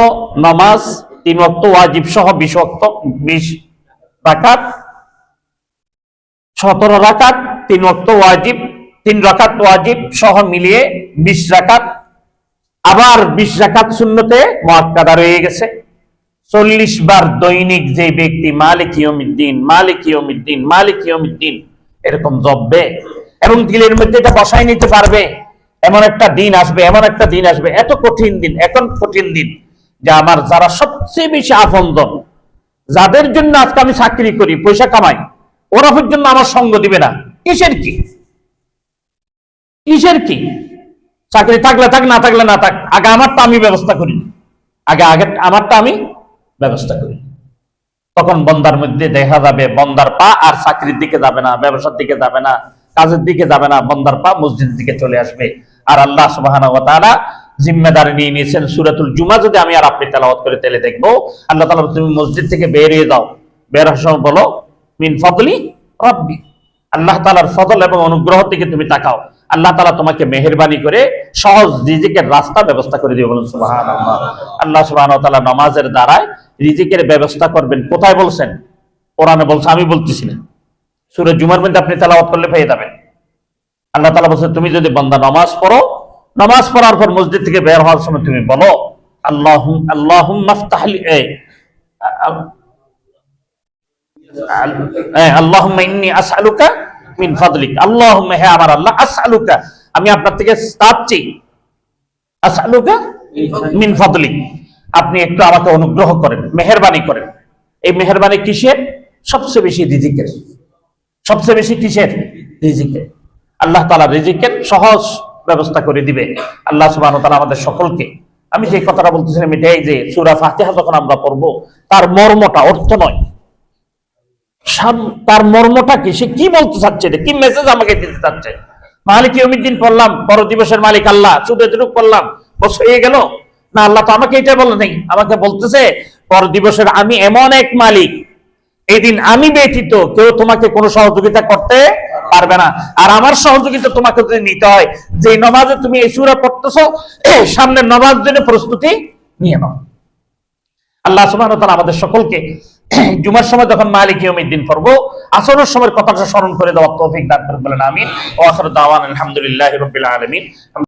নামাজ, 3 ওয়াক্ত ওয়াজিব সহ 20 রাকাত, 17 রাকাত, 3 ওয়াক্ত ওয়াজিব, 3 রাকাত ওয়াজিব সহ মিলিয়ে 20 রাকাত, আবার 20 রাকাত সুন্নতে মুআক্কাদা রয়ে গেছে। 40 বার দৈনিক যে ব্যক্তি মালিক ইয়াউমিদ্দিন, মালিক ইয়াউমিদ্দিন, মালিক ইয়াউমিদ্দিন এরকম জপবে এবং দিলের মধ্যে এটা বসায় নিতে পারবে, এমন একটা দিন আসবে, এমন একটা দিন আসবে, এত কঠিন দিন, এখন কঠিন দিন, যে আমার যারা সবচেয়ে বেশি আপনজন, যাদের জন্য আজকে আমি চাকরি করি, পয়সা কামাই, ওরা পর্যন্ত আমার সঙ্গ দিবে না। কিসের কি, কিসের কি? চাকরি থাকলে থাক, না থাকলে না থাক, আগে আমারটা আমি ব্যবস্থা করি, আগে আমারটা আমি ব্যবস্থা করি। তখন বন্দার মধ্যে দেখা যাবে বন্দার পা আর চাকরির দিকে যাবে না, ব্যবসার দিকে যাবে না, কাজের দিকে যাবে না, বন্দার পা মসজিদের দিকে চলে আসবে। আর আল্লাহ সুবহানাহু ওয়া তাআলা জিম্মেদারি নিয়ে নিয়েছেন, সূরাতুল জুমা যদি আমি আর আপনি তেলাওয়াত করে তেলে দেখবো, আল্লাহ তাআলা তুমি মসজিদ থেকে বের হয়ে যাও, বের হওয়ার সময় বলো মিন ফাদলি রাব্বি, আল্লাহ তাআলার ফজল এবং অনুগ্রহ থেকে তুমি তাকাও, আল্লাহ তাআলা তোমাকে মেহেরবানি করে সহজ রিজিকের রাস্তা ব্যবস্থা করে দিবে। বলুন সুবহানাল্লাহ। আল্লাহ সুবহানাহু ওয়া তাআলা নামাজের দ্বারায় রিজিকের ব্যবস্থা করবেন। কোথায় বলছেন? কোরআনে বলছে, আমি বলতেছি না, সূরা জুমার মধ্যে আপনি তেলাওয়াত করলে পেয়ে যাবেন। আল্লাহ তাআলা বলছে তুমি যদি বান্দা নামাজ পড়ো, নামাজ পড়ার পর মসজিদ থেকে বের হওয়ার সময় তুমি বলো আল্লাহুম্মা ইফতাহলি আল্লাহুম্মা ইন্নী আসআলুকা মিন ফাদলিক, আল্লাহুম্মা, হে আমার আল্লাহ, আসআলুকা, আমি আপনার থেকে চাচ্ছি, আসআলুকা মিন ফাদলিক, আপনি একটু আমাকে অনুগ্রহ করেন, মেহেরবানি করেন। এই মেহেরবানি কিসের? সবচেয়ে বেশি রিজিকের। সবচেয়ে বেশি কিসের? রিজিকের। আল্লাহ তাআলা রিজিকের সহজ ব্যবস্থা করে দিবে। আল্লাহ সুবহানাহু ওয়া তাআলা আমাদের সকলকে, আমি যে কথাটা বলতেছিলাম এটাই যে সূরা ফাতিহা যখন আমরা পড়বো, তার মর্মটা, অর্থ নয়, তার মর্মটা কি, সে কি বলতে চাচ্ছে, কি মেসেজ আমাকে দিতে চাচ্ছে। মালিক ইয়াউমিদ্দিন পড়লাম, বড় দিবসের মালিক আল্লাহ, শুধু এতটুকু পড়লাম, বস হয়ে গেল না। আল্লাহ তো আমাকে এটা বলে নাই, আমাকে বলতেছে বড় দিবসের আমি এমন এক মালিক, এই দিন আমি ব্যতীত কেউ তোমাকে কোনো সহযোগিতা করতে পারবে না। আর আমার সহযোগিতা তোমাকে যদি নিতে হয়, যে নামাজে তুমি এই সূরা পড়তেছো, সামনের নামাজ জন্য প্রস্তুতি নিয়ে নাও। আল্লাহ সুবহানাহু ওয়া তাআলা আমাদের সকলকে জুমার সময় যখন মালিক ইয়াউমিদ্দিন পড়বো, আসরের সময় কথাটা স্মরণ করে দেওয়ার তৌফিক দান করুন, বলেন আমিন। ওয়া আখিরু দাওয়ানা আলহামদুলিল্লাহি রাব্বিল আলামিন।